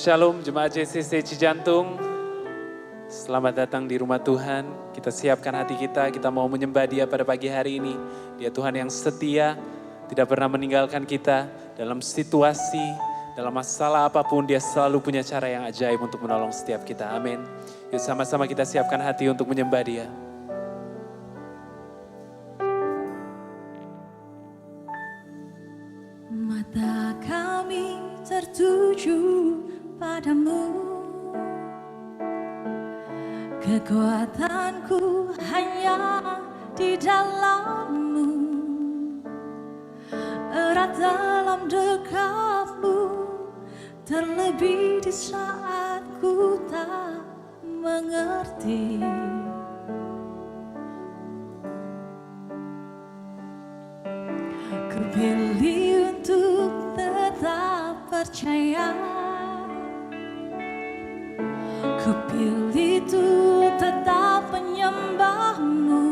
Shalom Jemaat JCC Cijantung. Selamat datang di rumah Tuhan. Kita siapkan hati kita mau menyembah Dia pada pagi hari ini. Dia Tuhan yang setia, tidak pernah meninggalkan kita dalam situasi, dalam masalah apapun. Dia selalu punya cara yang ajaib untuk menolong setiap kita. Amin. Yuk sama-sama kita siapkan hati untuk menyembah Dia. Mata kami tertuju padamu, kekuatanku hanya di dalam-Mu, erat dalam dekap-Mu, terlebih di saat ku tak mengerti. Kupilih untuk tetap percaya, kupilih untuk tetap menyembah-Mu.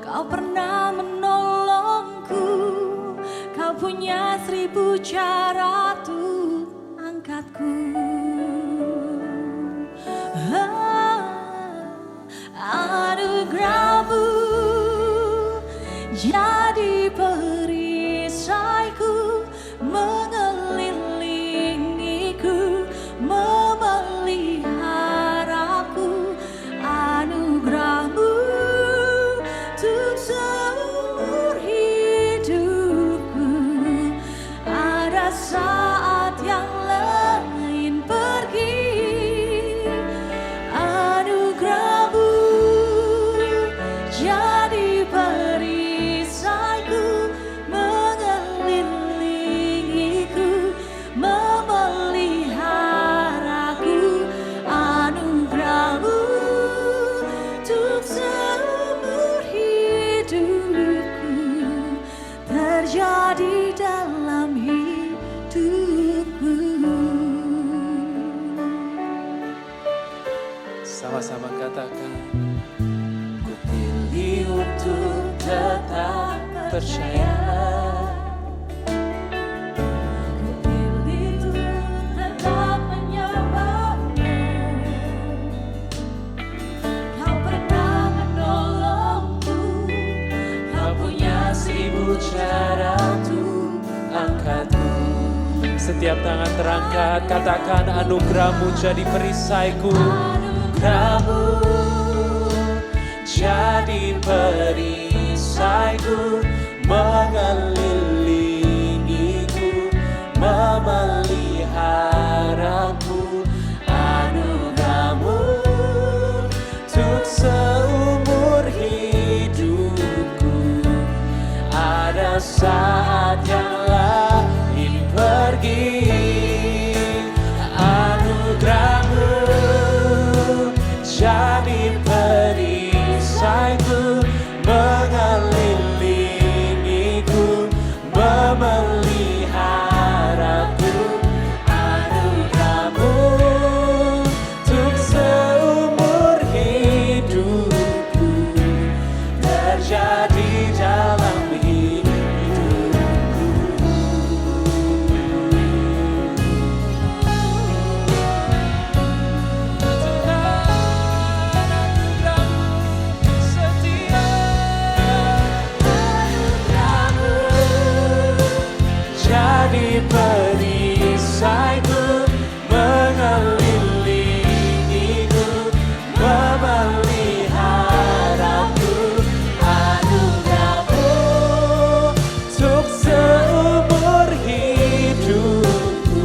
Kau pernah menolongku, Kau punya 1000 cara untuk angkatku. Anugerah-Mu jadi perisaiku, mengelilingiku, memeliharaku. Anugerah-Mu untuk seumur hidupku. Ada saat yang lain pergi, anugerah-Mu jadi perisaiku, mengelilingiku, memeliharaku. Anugerah-Mu untuk seumur hidupku, terjadi dalam hidupku. Sama-sama katakan, ku pilih untuk tetap percaya. Kupilih untuk tetap menyembah-Mu. Kau pernah menolongku, Kau punya 1000 cara untuk Angkatku. Setiap tangan terangkat, katakan anugerah-Mu jadi perisaiku. Anugerah-Mu jadi perisaiku, mengelilingiku, memeliharaku. Anugerah-Mu untuk seumur hidupku. Ada saat yang lain pergi, anugerah-Mu jadi perisaiku, mengelilingiku, memeliharaku. Anugerah-Mu untuk seumur hidupku, terjadi dalam hidupku. Jadi perisaiku, mengelilingiku, memeliharaku. Anugerah-Mu untuk seumur hidupku.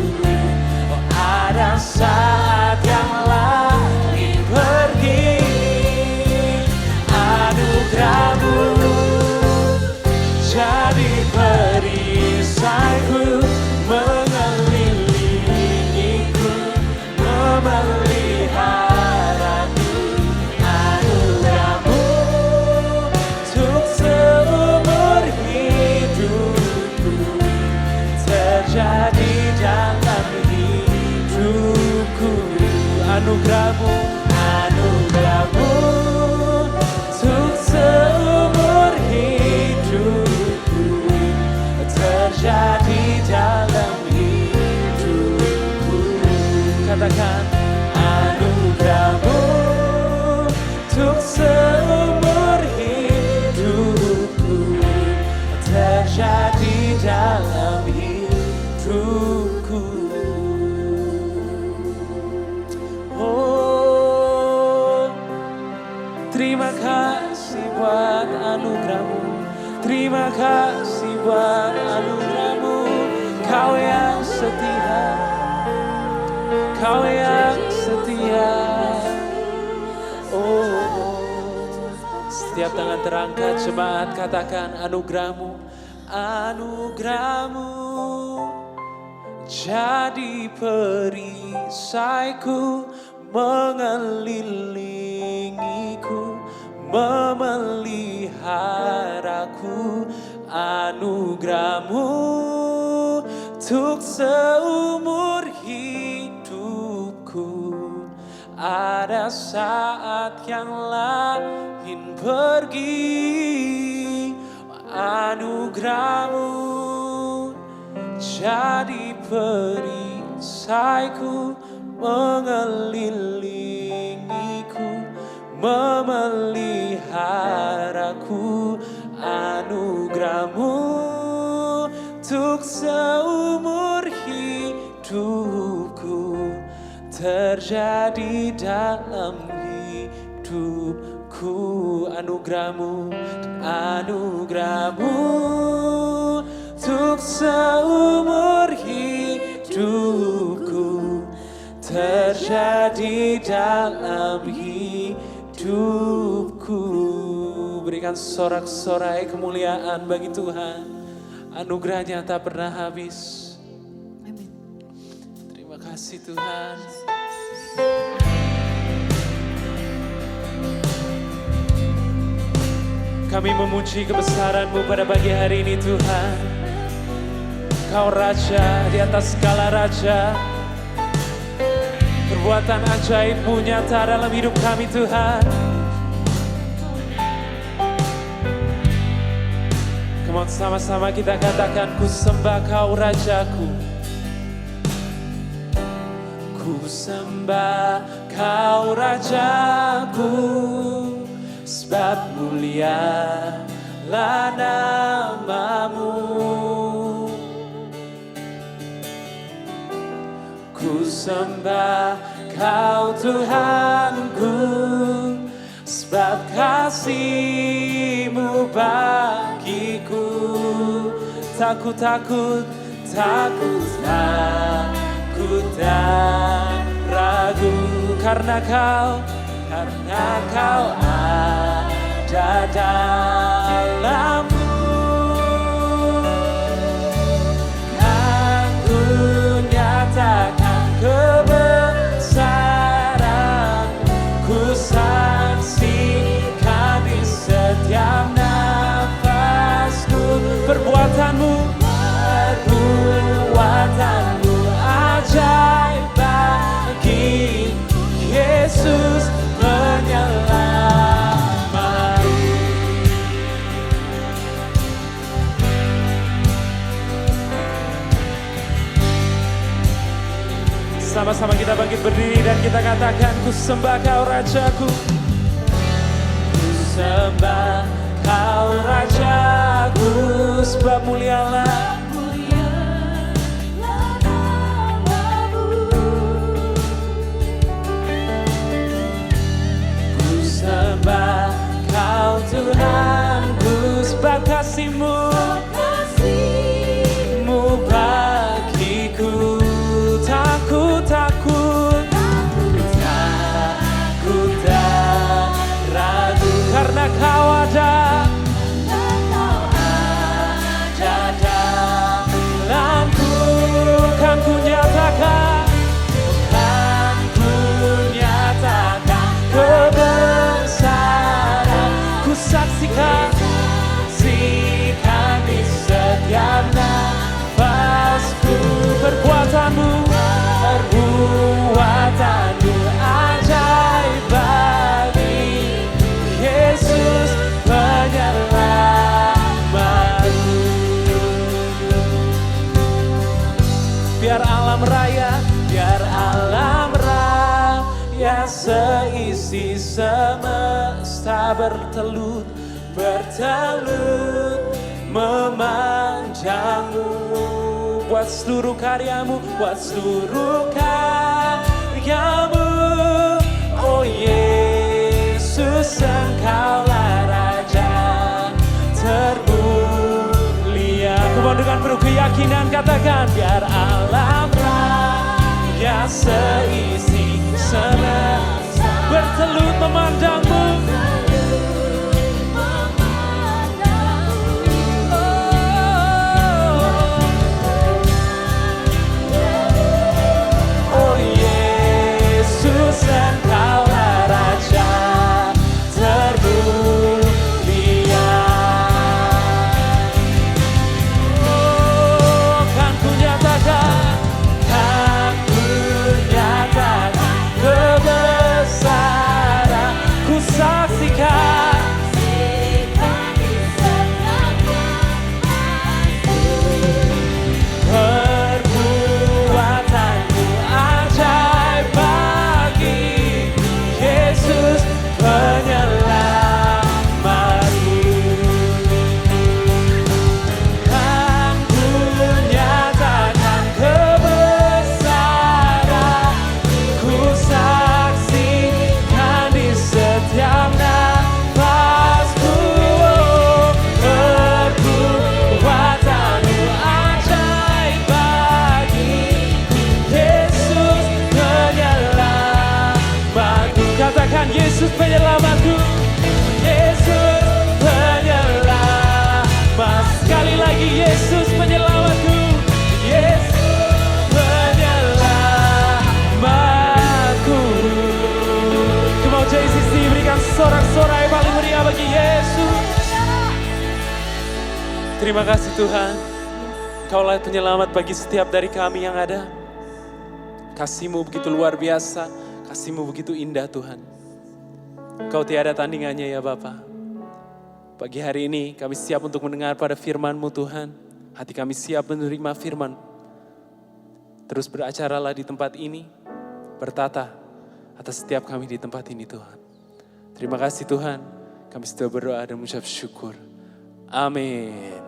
Oh, ada saat yang lain pergi, anugerah-Mu jadi perisaiku, mengelilingiku, memeliharaku. Anugerah-Mu untuk seumur hidupku, terjadi dalam hidupku. Anugerah-Mu, anugerah-Mu untuk seumur hidupku, terjadi dalam hidupku. katakan anugerahmu untuk seumur hidupku terjadi dalam hidupku. Oh, terima kasih buat anugerahmu, terima kasih buat anugerahmu. Kau yang setia, Kau yang setia. Oh, setiap tangan terangkat jemaat katakan anugerahmu, anugerahmu jadi perisaiku, mengelilingiku, memeliharaku. Anugerahmu untuk seumur hidupku. Ada saat yang lain pergi, anugerahmu jadi perisaiku, mengelilingiku, memeliharaku. Anugerahmu untuk seumur hidupku terjadi dalam hidupku. Anugerahmu, anugerahmu untuk seumur hidupku terjadi dalam hidupku. Berikan sorak-sorai kemuliaan bagi Tuhan. Anugerahnya tak pernah habis. Terima kasih Tuhan. Kami memuji kebesaran-Mu pada pagi hari ini Tuhan. Kau Raja di atas segala Raja. Perbuatan ajaib-Mu nyata dalam hidup kami Tuhan. Come on, sama-sama kita katakan, ku sembah Kau Rajaku. Ku sembah Kau Rajaku, sebab mulialah nama-Mu. Ku sembah Kau Tuhanku, sebab kasih-Mu bagiku. Takut dan ragu, karena Kau ada dalamku. Aku nyatakan kebesaran-Mu, ku saksikan di setiap nafasku. Perbuatan-Mu ajaib bagi Yesus penyelamat. Sama-sama kita bangkit berdiri dan kita katakan, ku sembah Kau Rajaku. Ku sembah Kau Rajaku, sebab mulialah nama-Mu. Ku sembah Kau Tuhanku, sebab kasih-Mu bagiku. Takut dan ragu, karena Kau ada dalamku. Kan ku nyatakan kebesaran, ku saksikan di setiap nafasku. Perbuatan-Mu ajaib bagi Yesus penyelamatku. Biar alam raya hingga seisi semesta bertelut memandangmu. Buat seluruh karyamu, buat seluruh karyamu. Oh Yesus, Engkaulah Raja termulia. Kau dengan penuh keyakinan katakan, biar alam raya seisi semesta bertelut memandangmu. Engkaulah Raja termulia. Oh, kan ku nyatakan kebesaran, ku saksikan perbuatanmu ajaib bagi Yesus penyelamatku. Kan ku nyatakan kebesaran, ku saksikan di setiap nafasku. Perbuatanmu ajaib bagi Yesus penyelamatku. Katakan Yesus penyelamatku, Yesus penyelamat. Sekali lagi Yesus penyelamatku, Yesus penyelamatku. Come on JCC, berikan sorak-sorai paling meriah bagi Yesus. Terima kasih Tuhan, Engkaulah penyelamat bagi setiap dari kami yang ada. Kasih-Mu begitu luar biasa, kasih-Mu begitu indah Tuhan. Kau tiada tandingannya ya Bapa. Pagi hari ini kami siap untuk mendengar pada firman-Mu Tuhan. Hati kami siap menerima firman. Terus beracaralah di tempat ini, bertata atas setiap kami di tempat ini Tuhan. Terima kasih Tuhan, kami sudah berdoa dan mengucap syukur. Amin.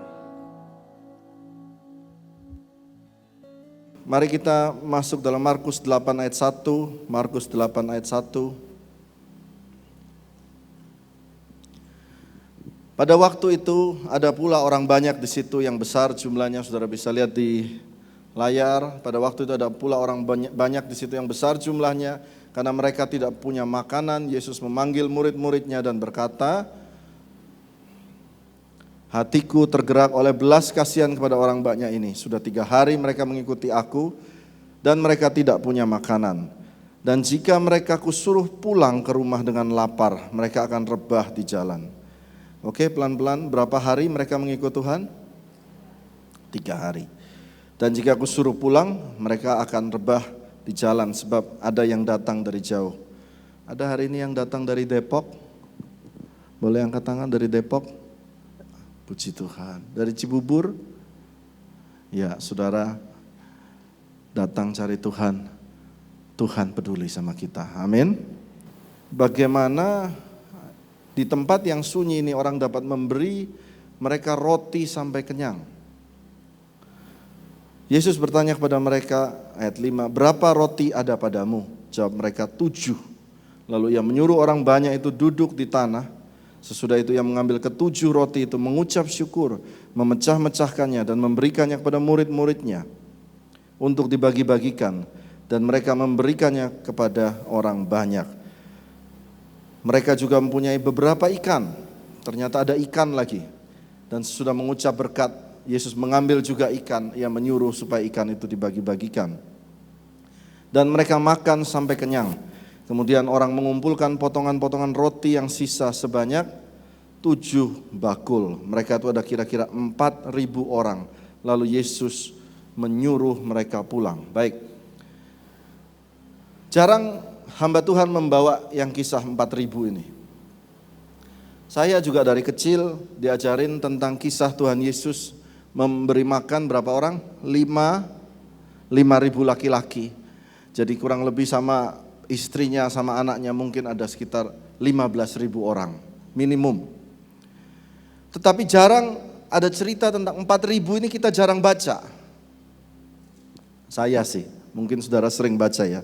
Mari kita masuk dalam Markus 8 ayat 1. Markus 8 ayat 1. Pada waktu itu ada pula orang banyak di situ yang besar jumlahnya, saudara bisa lihat di layar. Pada waktu itu ada pula orang banyak di situ yang besar jumlahnya, karena mereka tidak punya makanan. Yesus memanggil murid-muridnya dan berkata, hatiku tergerak oleh belas kasihan kepada orang banyak ini. Sudah 3 hari mereka mengikuti aku dan mereka tidak punya makanan. Dan jika mereka kusuruh pulang ke rumah dengan lapar, mereka akan rebah di jalan. Oke, pelan-pelan, berapa hari mereka mengikut Tuhan? 3 hari. Dan jika aku suruh pulang, mereka akan rebah di jalan sebab ada yang datang dari jauh. Ada hari ini yang datang dari Depok? Boleh angkat tangan dari Depok? Puji Tuhan. Dari Cibubur? Ya, saudara datang cari Tuhan. Tuhan peduli sama kita. Amin. Bagaimana di tempat yang sunyi ini orang dapat memberi mereka roti sampai kenyang. Yesus bertanya kepada mereka, ayat 5, berapa roti ada padamu? Jawab mereka, 7. Lalu ia menyuruh orang banyak itu duduk di tanah. Sesudah itu ia mengambil ke-7 roti itu, mengucap syukur, memecah-mecahkannya dan memberikannya kepada murid-muridnya untuk dibagi-bagikan. Dan mereka memberikannya kepada orang banyak. Mereka juga mempunyai beberapa ikan, ternyata ada ikan lagi. Dan sesudah mengucap berkat, Yesus mengambil juga ikan, ia menyuruh supaya ikan itu dibagi-bagikan. Dan mereka makan sampai kenyang. Kemudian orang mengumpulkan potongan-potongan roti yang sisa sebanyak 7 bakul. Mereka itu ada kira-kira 4.000 orang. Lalu Yesus menyuruh mereka pulang. Baik. Jarang hamba Tuhan membawa yang kisah 4.000 ini. Saya juga dari kecil diajarin tentang kisah Tuhan Yesus memberi makan berapa orang? 5.000 laki-laki. Jadi kurang lebih sama istrinya sama anaknya mungkin ada sekitar 15.000 orang minimum. Tetapi jarang ada cerita tentang 4.000 ini, kita jarang baca. Saya sih, mungkin saudara sering baca ya.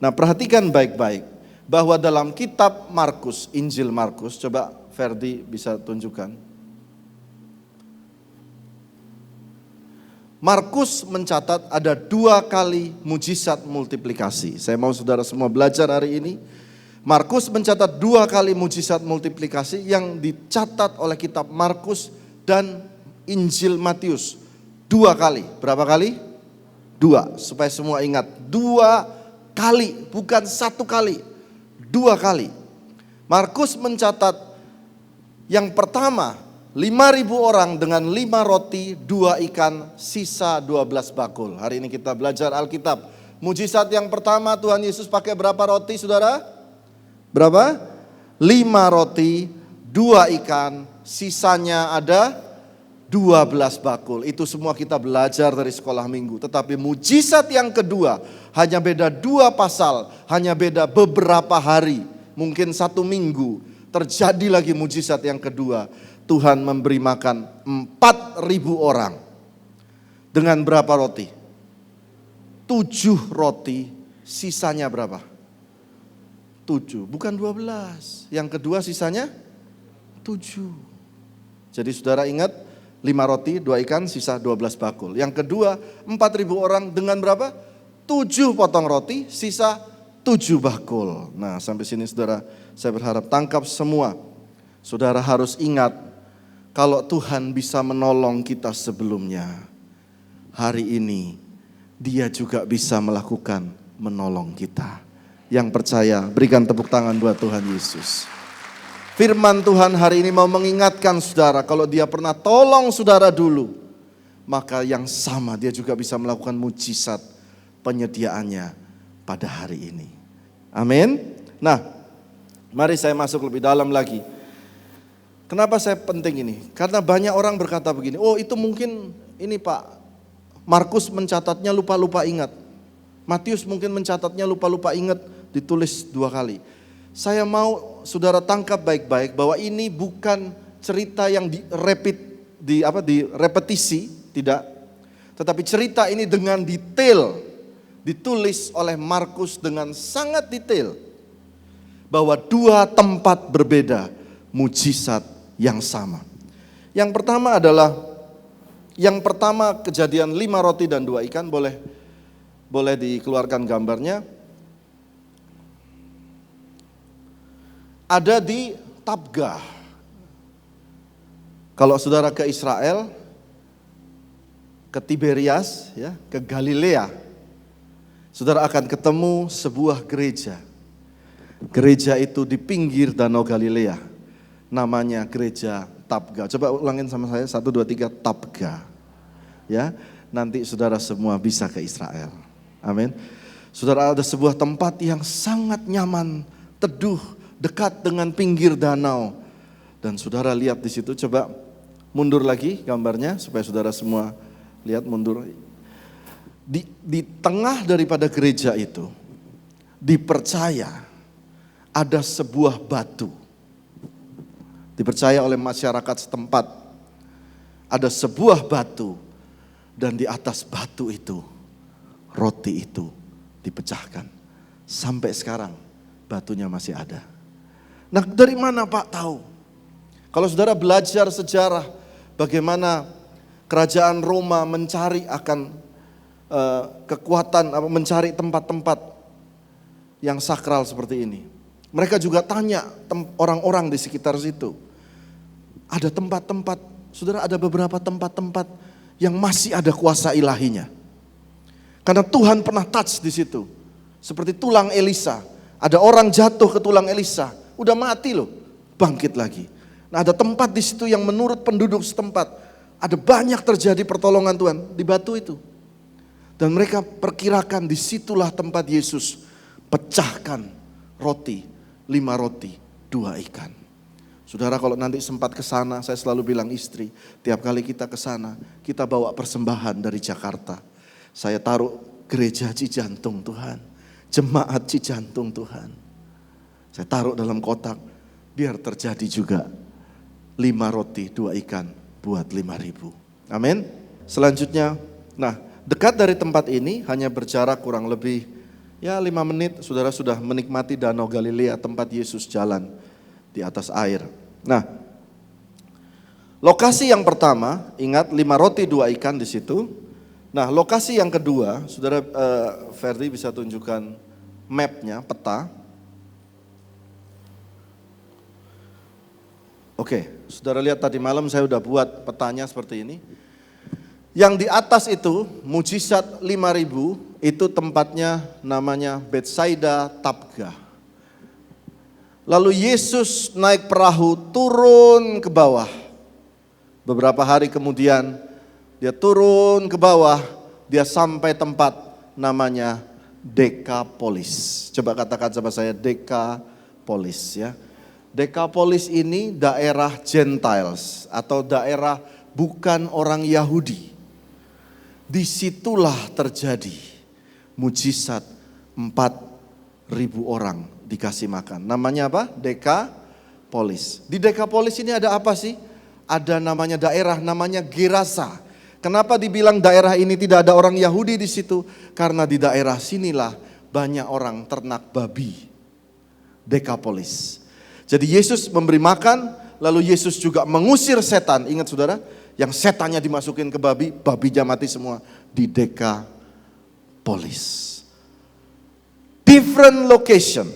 Nah, perhatikan baik-baik bahwa dalam kitab Markus, Injil Markus, coba Ferdi bisa tunjukkan. Markus mencatat ada 2 kali mujizat multiplikasi. Saya mau saudara semua belajar hari ini. Markus mencatat 2 kali mujizat multiplikasi yang dicatat oleh kitab Markus dan Injil Matius. 2 kali. Berapa kali? 2. Supaya semua ingat. 2 kali, bukan 1 kali. 2 kali. Markus mencatat yang pertama 5.000 orang dengan 5 roti, 2 ikan, sisa 12 bakul. Hari ini kita belajar Alkitab. Mujizat yang pertama Tuhan Yesus pakai berapa roti saudara? Berapa? 5 roti, 2 ikan, sisanya ada 12 bakul. Itu semua kita belajar dari sekolah minggu. Tetapi mujizat yang kedua hanya beda 2 pasal, hanya beda beberapa hari. Mungkin 1 minggu terjadi lagi mujizat yang kedua. Tuhan memberi makan 4.000 orang. Dengan berapa roti? 7 roti, sisanya berapa? 7, bukan 12. Yang kedua sisanya 7. Jadi saudara ingat, 5 roti, 2 ikan, sisa 12 bakul. Yang kedua 4.000 orang dengan berapa? 7 potong roti, sisa 7 bakul. Nah, sampai sini saudara, saya berharap tangkap semua. Saudara harus ingat, kalau Tuhan bisa menolong kita sebelumnya, hari ini Dia juga bisa melakukan menolong kita. Yang percaya, berikan tepuk tangan buat Tuhan Yesus. Firman Tuhan hari ini mau mengingatkan saudara, kalau Dia pernah tolong saudara dulu, maka yang sama Dia juga bisa melakukan mujizat penyediaannya pada hari ini. Amin. Nah, mari saya masuk lebih dalam lagi. Kenapa saya penting ini? Karena banyak orang berkata begini, oh itu mungkin ini Pak, Markus mencatatnya lupa-lupa ingat. Matius mungkin mencatatnya lupa-lupa ingat, ditulis 2 kali. Saya mau saudara tangkap baik-baik bahwa ini bukan cerita yang direpetisi, tidak. Tetapi cerita ini dengan detail, ditulis oleh Markus dengan sangat detail. Bahwa 2 tempat berbeda, mujizat yang sama. Yang pertama adalah, kejadian 5 roti dan 2 ikan, boleh dikeluarkan gambarnya. Ada di Tabgha. Kalau saudara ke Israel, ke Tiberias, ya, ke Galilea, saudara akan ketemu sebuah gereja. Gereja itu di pinggir Danau Galilea. Namanya gereja Tabgha. Coba ulangin sama saya, 1, 2, 3, Tabgha. Ya, nanti saudara semua bisa ke Israel. Amin. Saudara, ada sebuah tempat yang sangat nyaman, teduh, dekat dengan pinggir danau. Dan saudara lihat di situ, coba mundur lagi gambarnya supaya saudara semua lihat, mundur. Di tengah daripada gereja itu dipercaya ada sebuah batu. Dipercaya oleh masyarakat setempat ada sebuah batu, dan di atas batu itu roti itu dipecahkan. Sampai sekarang batunya masih ada. Nah, dari mana Pak tahu? Kalau saudara belajar sejarah bagaimana kerajaan Roma mencari akan kekuatan, mencari tempat-tempat yang sakral seperti ini. Mereka juga tanya orang-orang di sekitar situ. Ada tempat-tempat, saudara, ada beberapa tempat-tempat yang masih ada kuasa ilahinya. Karena Tuhan pernah touch di situ. Seperti tulang Elisa. Ada orang jatuh ke tulang Elisa, udah mati loh, bangkit lagi. Nah, ada tempat di situ yang menurut penduduk setempat ada banyak terjadi pertolongan Tuhan di batu itu. Dan mereka perkirakan disitulah tempat Yesus pecahkan roti, 5 roti, 2 ikan. Saudara, kalau nanti sempat ke sana, saya selalu bilang istri, tiap kali kita ke sana, kita bawa persembahan dari Jakarta. Saya taruh gereja Cijantung Tuhan. Jemaat Cijantung Tuhan, saya taruh dalam kotak, biar terjadi juga 5 roti 2 ikan buat 5.000. Amin. Selanjutnya, nah dekat dari tempat ini hanya berjarak kurang lebih 5 menit, saudara sudah menikmati Danau Galilea, tempat Yesus jalan di atas air. Nah, lokasi yang pertama, ingat 5 roti 2 ikan di situ. Nah, lokasi yang kedua, saudara Ferdi bisa tunjukkan mapnya, peta. Oke, saudara lihat tadi malam saya udah buat petanya seperti ini. Yang di atas itu, mujizat 5.000, itu tempatnya namanya Betsaida Tabgha. Lalu Yesus naik perahu turun ke bawah. Beberapa hari kemudian dia turun ke bawah, dia sampai tempat namanya Dekapolis. Coba katakan sama saya, Dekapolis ya. Dekapolis ini daerah Gentiles atau daerah bukan orang Yahudi. Disitulah terjadi mujizat 4.000 orang dikasih makan. Namanya apa? Dekapolis. Di Dekapolis ini ada apa sih? Ada namanya daerah, namanya Gerasa. Kenapa dibilang daerah ini tidak ada orang Yahudi di situ? Karena di daerah sinilah banyak orang ternak babi. Dekapolis. Jadi Yesus memberi makan, lalu Yesus juga mengusir setan. Ingat saudara, yang setannya dimasukin ke babi, babinya mati semua di Dekapolis. Different location.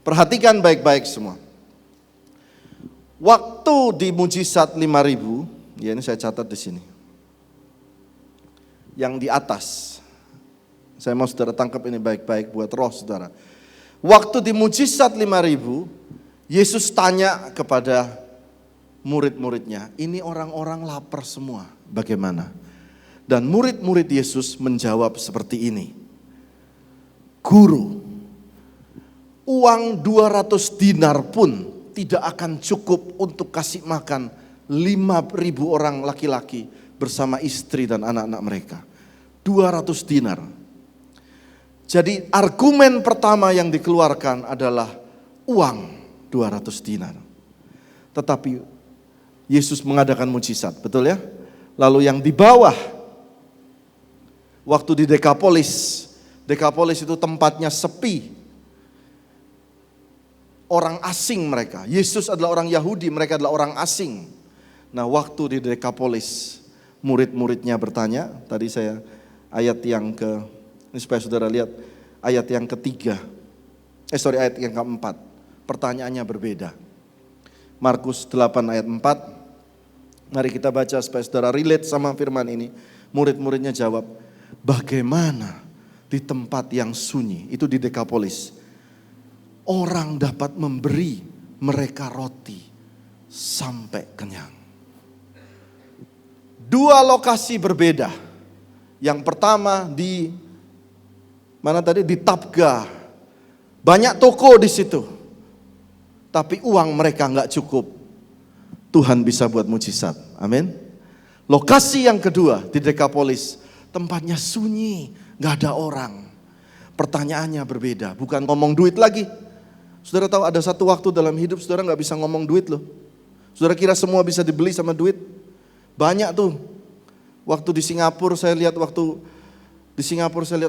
Perhatikan baik-baik semua. Waktu di mujizat 5.000, ya ini saya catat di sini. Yang di atas. Saya mau saudara tangkap ini baik-baik buat roh saudara. Waktu di mujizat 5.000, Yesus tanya kepada murid-muridnya, ini orang-orang lapar semua, bagaimana? Dan murid-murid Yesus menjawab seperti ini. Guru, uang 200 dinar pun tidak akan cukup untuk kasih makan 5.000 orang laki-laki bersama istri dan anak-anak mereka. 200 dinar. Jadi argumen pertama yang dikeluarkan adalah uang 200 dinar. Tetapi Yesus mengadakan mujizat, betul ya? Lalu yang di bawah, waktu di Dekapolis, Dekapolis itu tempatnya sepi. Orang asing mereka. Yesus adalah orang Yahudi, mereka adalah orang asing. Nah, waktu di Dekapolis, murid-muridnya bertanya, tadi saya ayat yang ini supaya saudara lihat, ayat yang ketiga. Ayat yang keempat. Pertanyaannya berbeda. Markus 8 ayat 4. Mari kita baca supaya saudara relate sama firman ini. Murid-muridnya jawab, bagaimana di tempat yang sunyi, itu di Dekapolis, orang dapat memberi mereka roti sampai kenyang. 2 lokasi berbeda. Yang pertama di mana tadi? Di Tabgha. Banyak toko di situ. Tapi uang mereka nggak cukup. Tuhan bisa buat mujizat. Amin. Lokasi yang kedua di Dekapolis, tempatnya sunyi, nggak ada orang. Pertanyaannya berbeda, bukan ngomong duit lagi. Saudara tahu ada satu waktu dalam hidup saudara nggak bisa ngomong duit loh. Saudara kira semua bisa dibeli sama duit? Banyak tuh. Waktu di Singapura saya lihat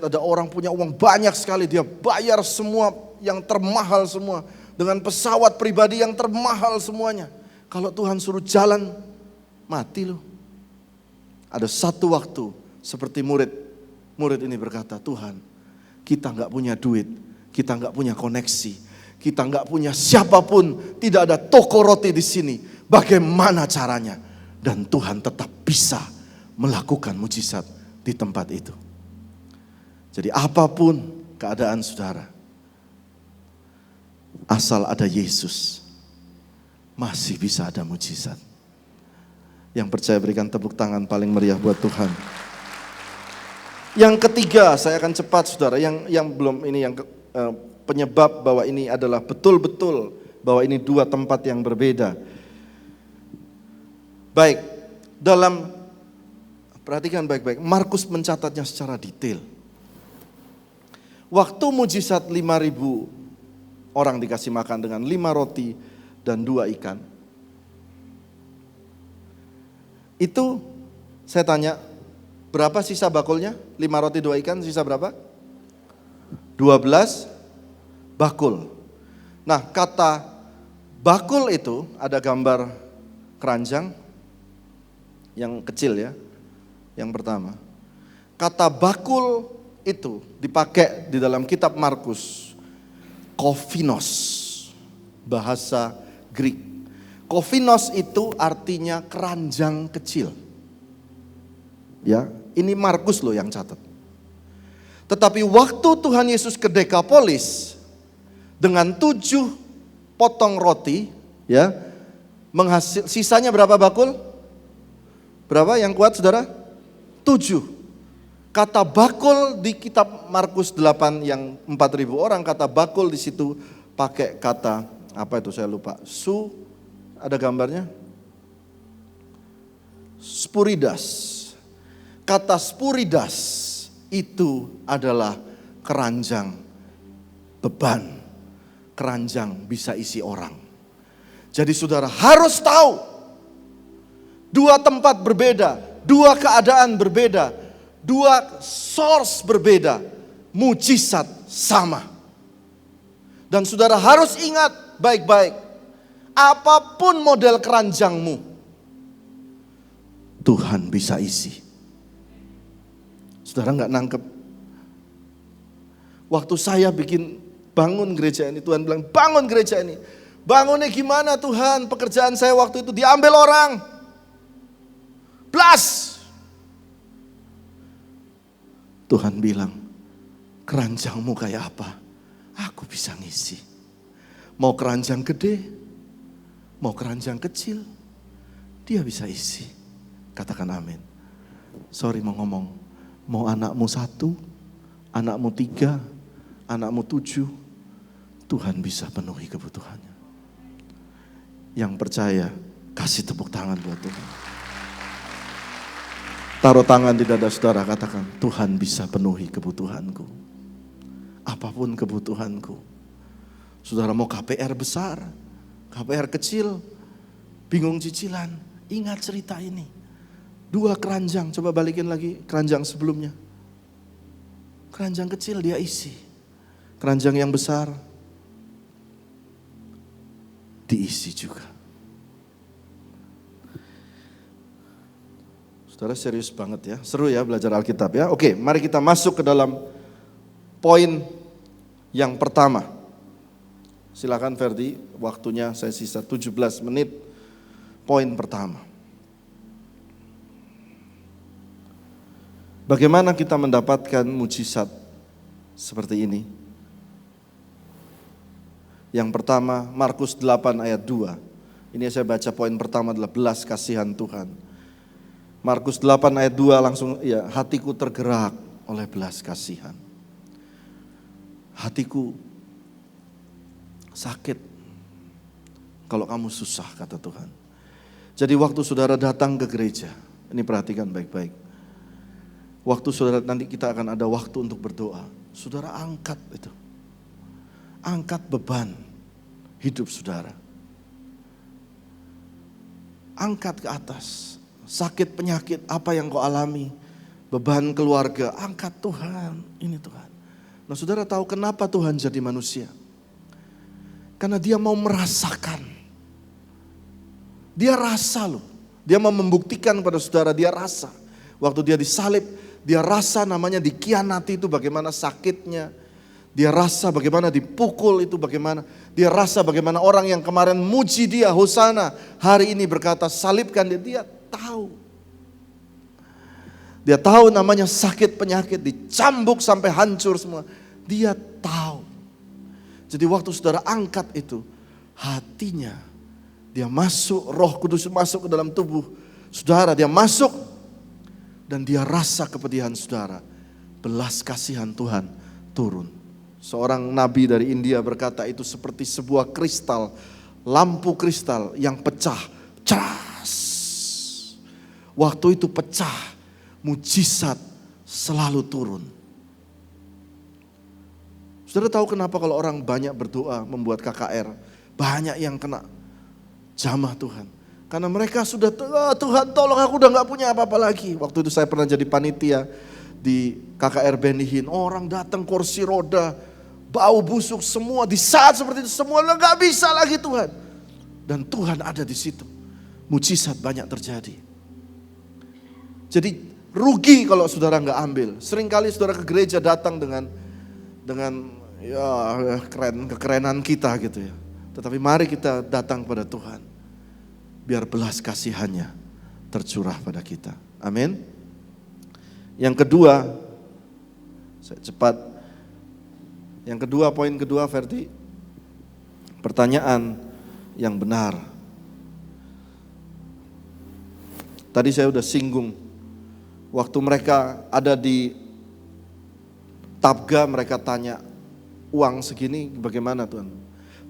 ada orang punya uang banyak sekali, dia bayar semua yang termahal semua. Dengan pesawat pribadi yang termahal semuanya. Kalau Tuhan suruh jalan, mati loh. Ada satu waktu seperti murid ini berkata, Tuhan kita gak punya duit, kita gak punya koneksi, kita gak punya siapapun, tidak ada toko roti di sini. Bagaimana caranya? Dan Tuhan tetap bisa melakukan mujizat di tempat itu. Jadi apapun keadaan saudara, asal ada Yesus, masih bisa ada mujizat. Yang percaya berikan tepuk tangan paling meriah buat Tuhan. Yang ketiga, saya akan cepat saudara, yang belum ini, yang penyebab bahwa ini adalah betul-betul bahwa ini 2 tempat yang berbeda. Baik, perhatikan baik-baik, Markus mencatatnya secara detail. Waktu mujizat 5.000 orang dikasih makan dengan 5 roti dan 2 ikan. Itu saya tanya, berapa sisa bakulnya? 5 roti 2 ikan, sisa berapa? 12 bakul. Nah, kata bakul itu ada gambar keranjang yang kecil ya, yang pertama. Kata bakul itu dipakai di dalam kitab Markus, kofinos, bahasa Greek. Kofinos itu artinya keranjang kecil. Ya, ini Markus loh yang catat. Tetapi waktu Tuhan Yesus ke Dekapolis dengan 7 potong roti, ya, sisanya berapa bakul? Berapa yang kuat saudara? 7. Kata bakul di kitab Markus 8 yang 4.000 orang, kata bakul di situ pakai kata apa itu saya lupa. Ada gambarnya? Spuridas. Kata spuridas itu adalah keranjang beban. Keranjang bisa isi orang. Jadi saudara harus tahu, 2 tempat berbeda, 2 keadaan berbeda, 2 source berbeda, mujizat sama. Dan saudara harus ingat baik-baik, apapun model keranjangmu, Tuhan bisa isi. Saudara nggak nangkep? Waktu saya bangun gereja ini, Tuhan bilang bangun gereja ini. Bangunnya gimana Tuhan? Pekerjaan saya waktu itu diambil orang. Blas. Tuhan bilang, keranjangmu kayak apa? Aku bisa ngisi. Mau keranjang gede, mau keranjang kecil, dia bisa isi. Katakan amin. Sorry mau ngomong. Mau anakmu 1, anakmu 3, anakmu 7, Tuhan bisa penuhi kebutuhannya. Yang percaya, kasih tepuk tangan buat Tuhan. Taruh tangan di dada saudara, katakan, Tuhan bisa penuhi kebutuhanku. Apapun kebutuhanku. Saudara mau KPR besar, KPR kecil, bingung cicilan, ingat cerita ini. 2 keranjang, coba balikin lagi keranjang sebelumnya. Keranjang kecil dia isi. Keranjang yang besar diisi juga. Saudara serius banget ya, seru ya belajar Alkitab ya. Oke, mari kita masuk ke dalam poin yang pertama. Silakan Ferdi, waktunya saya sisa 17 menit. Poin pertama. Bagaimana kita mendapatkan mujizat seperti ini? Yang pertama, Markus 8 ayat 2. Ini saya baca poin pertama adalah belas kasihan Tuhan. Markus 8 ayat 2 langsung, ya, hatiku tergerak oleh belas kasihan. Hatiku sakit kalau kamu susah, kata Tuhan. Jadi waktu saudara datang ke gereja, ini perhatikan baik-baik. Waktu saudara, nanti kita akan ada waktu untuk berdoa. Saudara angkat itu. Angkat beban hidup saudara. Angkat ke atas. Sakit penyakit apa yang kau alami. Beban keluarga. Angkat Tuhan. Ini Tuhan. Nah saudara tahu kenapa Tuhan jadi manusia? Karena dia mau merasakan. Dia rasa loh. Dia mau membuktikan pada saudara, dia rasa. Waktu dia disalib, dia rasa namanya dikhianati itu bagaimana sakitnya. Dia rasa bagaimana dipukul itu bagaimana. Dia rasa bagaimana orang yang kemarin muji dia, Hosana, hari ini berkata salibkan dia. Dia tahu. Dia tahu namanya sakit penyakit, dicambuk sampai hancur semua. Dia tahu. Jadi waktu saudara angkat itu, hatinya dia masuk, Roh Kudus masuk ke dalam tubuh saudara, dia masuk. Dan dia rasa kepedihan saudara. Belas kasihan Tuhan turun. Seorang nabi dari India berkata itu seperti sebuah kristal. Lampu kristal yang pecah. Ceras. Waktu itu pecah. Mujizat selalu turun. Saudara tahu kenapa kalau orang banyak berdoa membuat KKR, banyak yang kena jamah Tuhan. Karena mereka sudah, Tuhan tolong aku udah gak punya apa-apa lagi. Waktu itu saya pernah jadi panitia di KKR Benihin, orang datang kursi roda, bau busuk semua, di saat seperti itu semua gak bisa lagi Tuhan. Dan Tuhan ada di situ, mujizat banyak terjadi. Jadi rugi kalau saudara gak ambil. Seringkali saudara ke gereja datang dengan ya kekerenan kita gitu ya. Tetapi mari kita datang pada Tuhan, biar belas kasihannya tercurah pada kita. Amin. Yang kedua, saya cepat. Yang kedua, poin kedua Verdi, pertanyaan yang benar. Tadi saya udah singgung, waktu mereka ada di Tabga mereka tanya, uang segini bagaimana Tuhan?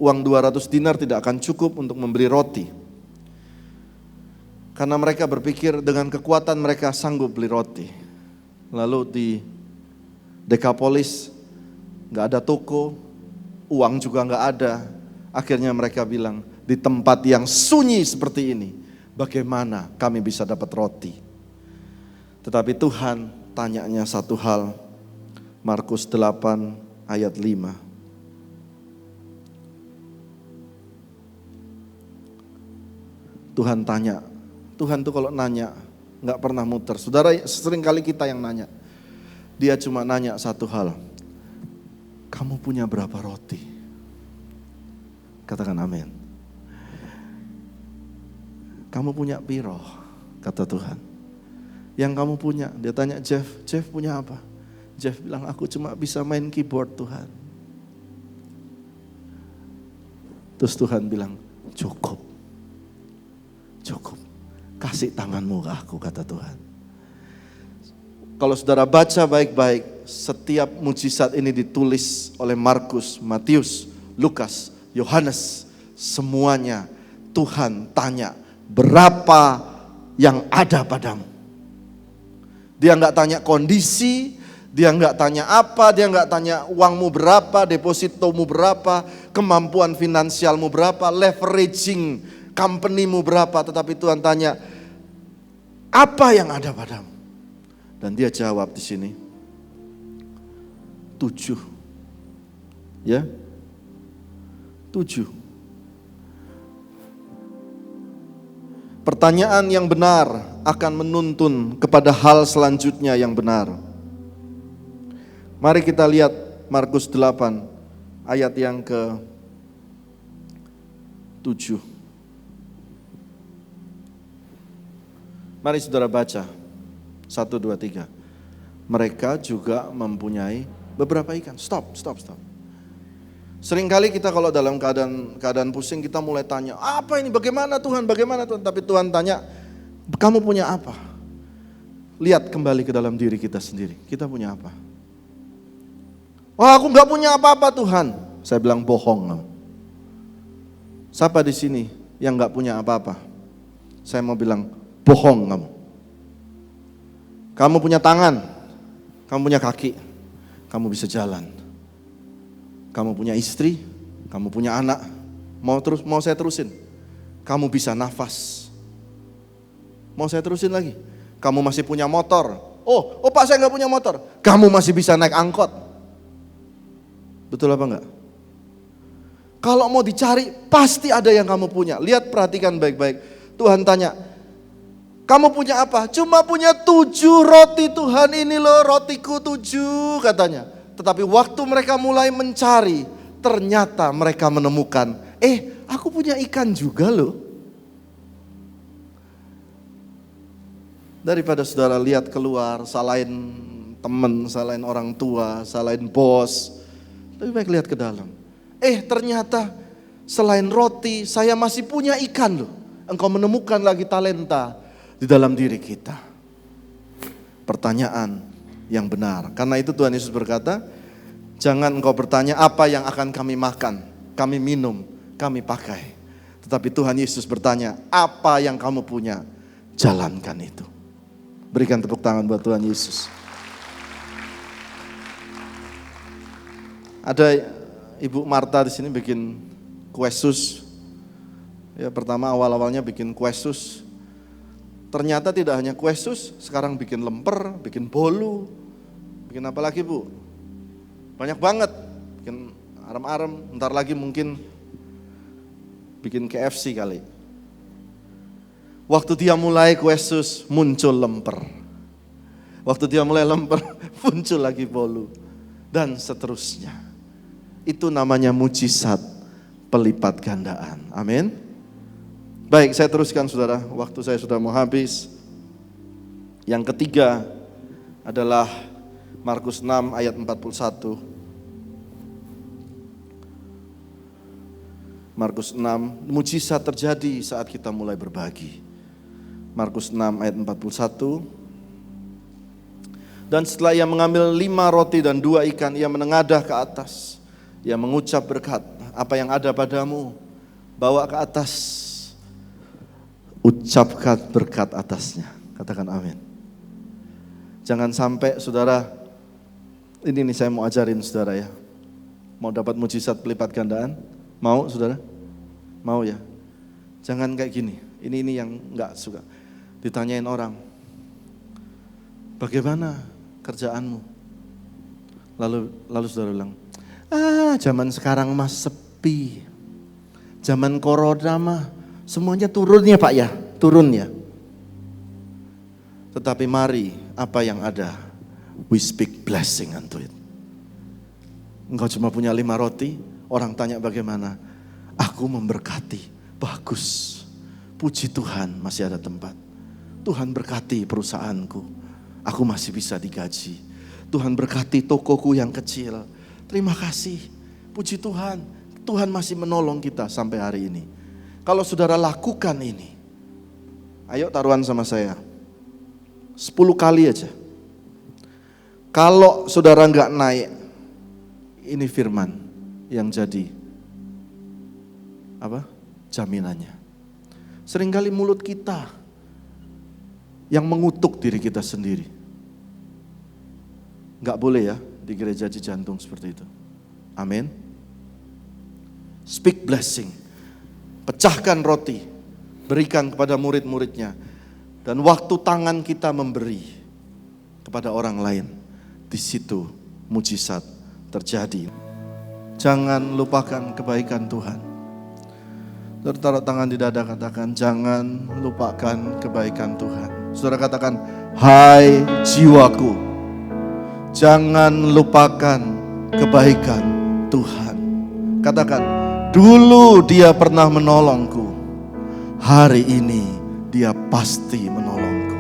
Uang 200 dinar tidak akan cukup untuk membeli roti. Karena mereka berpikir dengan kekuatan mereka sanggup beli roti. Lalu di Dekapolis gak ada toko, uang juga gak ada. Akhirnya mereka bilang, di tempat yang sunyi seperti ini, bagaimana kami bisa dapat roti? Tetapi Tuhan tanyanya satu hal, Markus 8 ayat 5. Tuhan tanya, Tuhan tuh kalau nanya gak pernah muter. Saudara, sering kali kita yang nanya. Dia cuma nanya satu hal, kamu punya berapa roti? Katakan amin. Kamu punya piro? Kata Tuhan. Yang kamu punya, dia tanya Jeff punya apa? Jeff bilang, aku cuma bisa main keyboard Tuhan. Terus Tuhan bilang, cukup. Kasih tanganmu ke aku, kata Tuhan. Kalau saudara baca baik-baik, setiap mujizat ini ditulis oleh Markus, Matius, Lukas, Yohanes. Semuanya Tuhan tanya, berapa yang ada padamu? Dia gak tanya kondisi, dia nggak tanya apa, dia nggak tanya uangmu berapa, depositomu berapa, kemampuan finansialmu berapa, leveraging companymu berapa. Tetapi Tuhan tanya, apa yang ada padamu? Dan dia jawab di sini, 7. Ya, 7. Pertanyaan yang benar akan menuntun kepada hal selanjutnya yang benar. Mari kita lihat Markus 8 ayat yang ke-7. Mari saudara baca. 1, 2, 3. Mereka juga mempunyai beberapa ikan. Stop. Seringkali kita kalau dalam keadaan pusing kita mulai tanya, apa ini, bagaimana Tuhan? Tapi Tuhan tanya, kamu punya apa? Lihat kembali ke dalam diri kita sendiri. Kita punya apa? Wah, aku gak punya apa-apa Tuhan. Saya bilang bohong. Siapa di sini yang gak punya apa-apa? Saya mau bilang bohong kamu. Kamu punya tangan, kamu punya kaki, kamu bisa jalan. Kamu punya istri, kamu punya anak. Mau saya terusin? Kamu bisa nafas. Mau saya terusin lagi? Kamu masih punya motor. Oh Pak, saya gak punya motor. Kamu masih bisa naik angkot. Betul apa enggak? Kalau mau dicari, pasti ada yang kamu punya. Lihat, perhatikan baik-baik. Tuhan tanya, kamu punya apa? Cuma punya 7 roti Tuhan, ini loh rotiku 7 katanya. Tetapi waktu mereka mulai mencari, ternyata mereka menemukan, aku punya ikan juga loh. Daripada saudara lihat keluar, salahin teman, salahin orang tua, salahin bos, lebih baik lihat ke dalam. Ternyata selain roti, saya masih punya ikan loh. Engkau menemukan lagi talenta di dalam diri kita. Pertanyaan yang benar. Karena itu Tuhan Yesus berkata, jangan engkau bertanya apa yang akan kami makan, kami minum, kami pakai. Tetapi Tuhan Yesus bertanya, apa yang kamu punya, jalankan itu. Berikan tepuk tangan buat Tuhan Yesus. Ada Ibu Marta di sini bikin kue sus. Ya, pertama awal-awalnya bikin kue sus. Ternyata tidak hanya kue sus, sekarang bikin lemper, bikin bolu. Bikin apa lagi, Bu? Banyak banget. Bikin arem-arem, ntar lagi mungkin bikin KFC kali. Waktu dia mulai kue sus, muncul lemper. Waktu dia mulai lemper, muncul lagi bolu. Dan seterusnya. Itu namanya mujizat pelipat gandaan. Amin. Baik, saya teruskan saudara. Waktu saya sudah mau habis. Yang ketiga adalah Markus 6 ayat 41. Markus 6, mujizat terjadi saat kita mulai berbagi. Markus 6 ayat 41. Dan setelah ia mengambil 5 roti dan 2 ikan, ia menengadah ke atas. Ia mengucap berkat, apa yang ada padamu, bawa ke atas. Ucapkan berkat atasnya. Katakan amin. Jangan sampai saudara, ini nih saya mau ajarin saudara ya. Mau dapat mujizat pelipat gandaan? Mau saudara? Mau ya? Jangan kayak gini, ini yang enggak suka. Ditanyain orang, bagaimana kerjaanmu? Lalu saudara bilang, zaman sekarang mah sepi. Zaman corona mah semuanya turun ya Pak ya, turun ya. Tetapi mari apa yang ada, we speak blessing unto it. Engkau cuma punya 5 roti, orang tanya bagaimana? Aku memberkati, bagus. Puji Tuhan masih ada tempat. Tuhan berkati perusahaanku, aku masih bisa digaji. Tuhan berkati tokoku yang kecil. Terima kasih, puji Tuhan. Tuhan masih menolong kita sampai hari ini. Kalau saudara lakukan ini, ayo taruhan sama saya, 10 kali aja. Kalau saudara enggak naik, ini firman yang jadi apa? Jaminannya. Seringkali mulut kita yang mengutuk diri kita sendiri. Enggak boleh ya di gereja Cijantung seperti itu. Amin. Speak blessing. Pecahkan roti, berikan kepada murid-muridnya. Dan waktu tangan kita memberi kepada orang lain, di situ mujizat terjadi. Jangan lupakan kebaikan Tuhan. Taruh tangan di dada, katakan, jangan lupakan kebaikan Tuhan. Saudara katakan, hai jiwaku, jangan lupakan kebaikan Tuhan. Katakan, dulu dia pernah menolongku, hari ini dia pasti menolongku.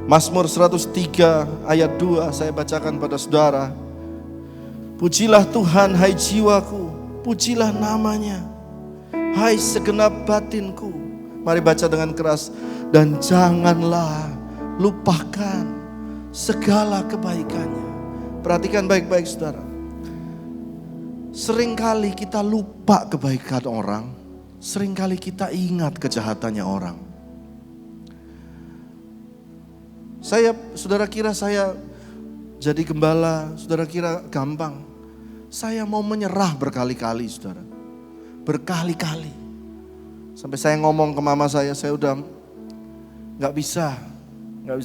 Mazmur 103 ayat 2 saya bacakan pada saudara. Pujilah Tuhan hai jiwaku, pujilah namanya, hai segenap batinku. Mari baca dengan keras. Dan janganlah lupakan segala kebaikannya. Perhatikan baik-baik saudara. Seringkali kita lupa kebaikan orang, seringkali kita ingat kejahatannya orang. Saudara kira saya jadi gembala, saudara kira gampang. Saya mau menyerah berkali-kali saudara. Berkali-kali. Sampai saya ngomong ke mama saya udah gak bisa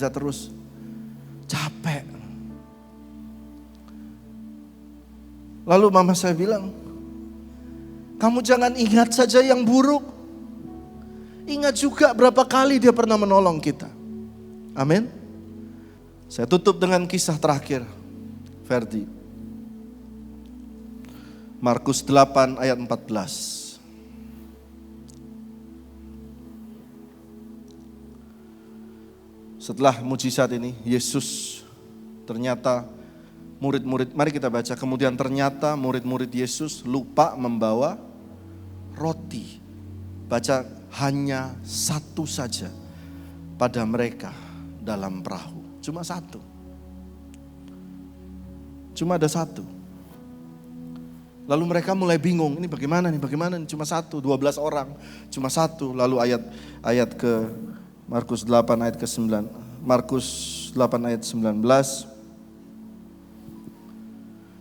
terus. Capek. Lalu mama saya bilang, kamu jangan ingat saja yang buruk. Ingat juga berapa kali dia pernah menolong kita. Amin. Saya tutup dengan kisah terakhir, Ferdi. Markus 8 ayat 14. Setelah mujizat ini, Yesus ternyata murid-murid, mari kita baca. Kemudian ternyata murid-murid Yesus lupa membawa roti. Baca, hanya satu saja pada mereka dalam perahu. Cuma satu. Cuma ada satu. Lalu mereka mulai bingung, ini bagaimana nih, cuma satu, 12 orang, cuma satu. Lalu ayat ke Markus 8 ayat ke-9, Markus 8 ayat 19.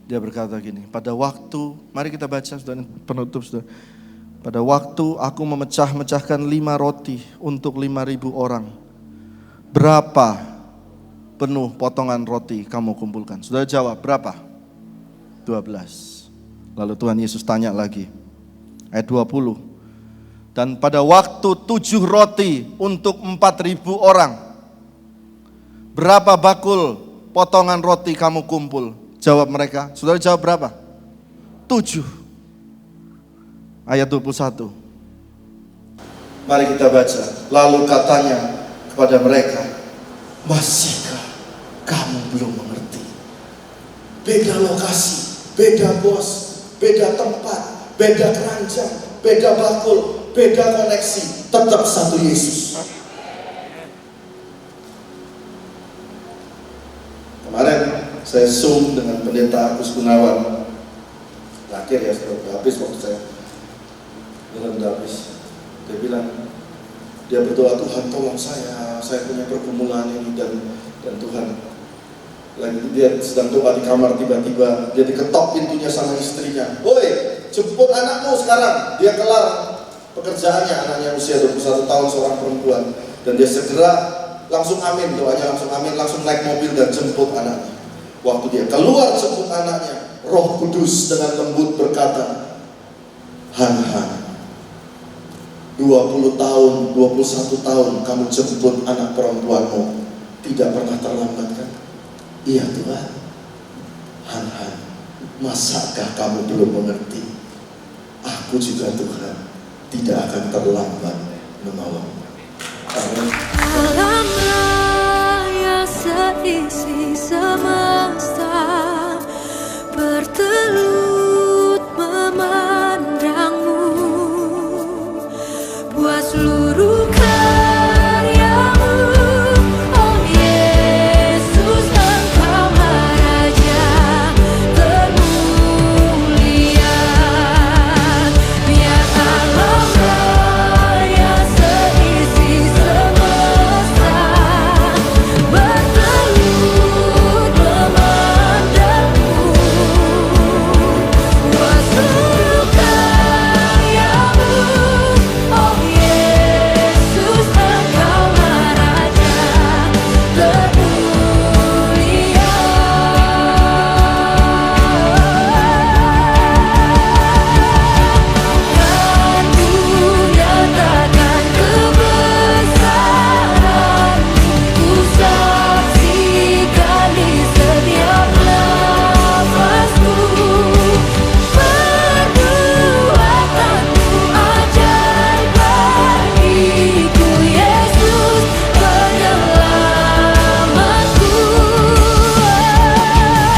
Dia berkata gini, pada waktu, mari kita baca saudara, penutup saudara. Pada waktu aku memecah-mecahkan 5 roti untuk 5.000 orang. Berapa penuh potongan roti kamu kumpulkan? Saudara jawab, berapa? 12. Lalu Tuhan Yesus tanya lagi, ayat 20. Dan pada waktu 7 roti untuk 4.000 orang. Berapa bakul potongan roti kamu kumpul? Jawab mereka. Saudara jawab berapa? 7. Ayat 21. Mari kita baca. Lalu katanya kepada mereka, masihkah kamu belum mengerti? Beda lokasi, beda bos, beda tempat, beda keranjang, beda bakul, beda koneksi, tetap satu Yesus. Kemarin saya Zoom dengan pendeta Agus Gunawan. Terakhir ya, sudah habis waktu saya. Sudah habis. Dia bilang, dia berdoa, Tuhan tolong saya punya pergumulan ini dan Tuhan. Lagi dia sedang doa di kamar, tiba-tiba dia diketok pintunya sama istrinya. Woi, jemput anakmu sekarang. Dia kelar pekerjaannya, anaknya usia 21 tahun, seorang perempuan. Dan dia segera langsung amin, doanya langsung amin, langsung naik mobil dan jemput anaknya. Waktu dia keluar jemput anaknya, Roh Kudus dengan lembut berkata, Han, 20 tahun, 21 tahun kamu jemput anak perempuanmu, tidak pernah terlambat kan? Iya Tuhan. Han, masakah kamu belum mengerti? Aku juga Tuhan, tidak akan terlambat menolong. Amin. Alam raya seisi semesta bertelut memandangmu, buat seluruh karyamu. Oh Yesus, Engkau Raja termulia. Biar alam raya seisi semesta bertelut memandangmu, buat seluruh karyamu. Oh Yesus, Engkau Raja termulia. Dan ku nyatakan kebesaran-Mu, ku saksikan di setiap nafasku. Perbuatanmu ajaib bagiku, Yesus penyelamatku. Ku saksikan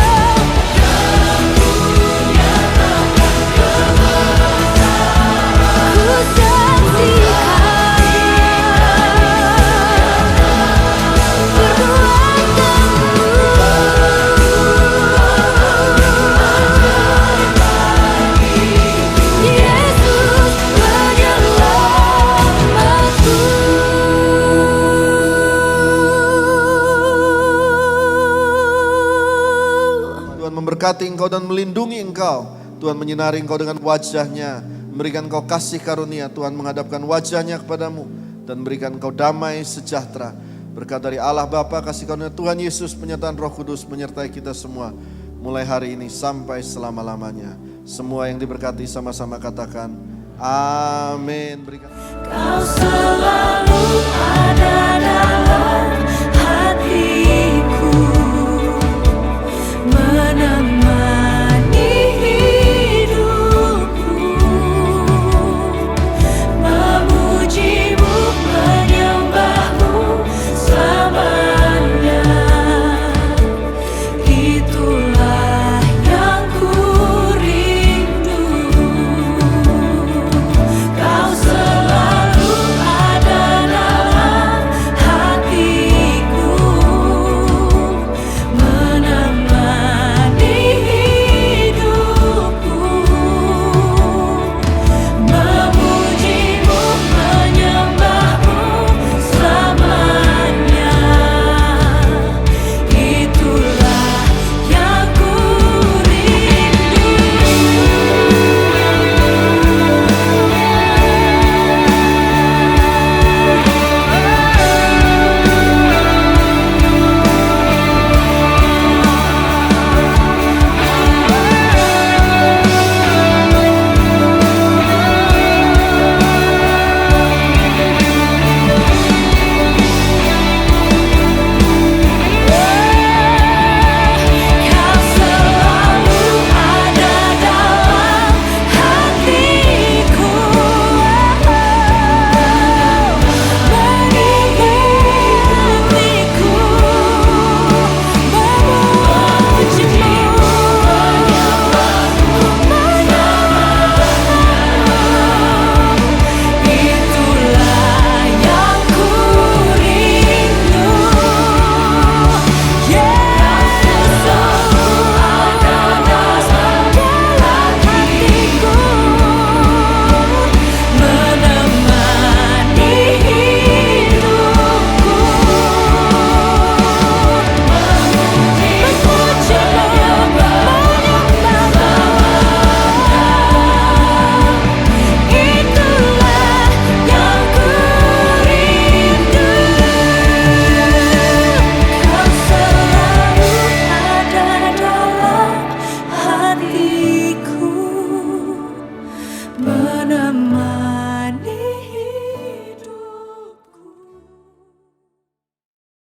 Yesus penyelamatku. Tuhan memberkati engkau dan melindungi engkau. Tuhan menyinari engkau dengan wajah-Nya, memberikan engkau kasih karunia. Tuhan menghadapkan wajah-Nya kepadamu dan memberikan engkau damai sejahtera. Berkat dari Allah Bapa, kasih karunia Tuhan Yesus, penyertaan Roh Kudus menyertai kita semua. Mulai hari ini sampai selama-lamanya. Semua yang diberkati sama-sama katakan, amin. Berikan Kau selalu ada dalam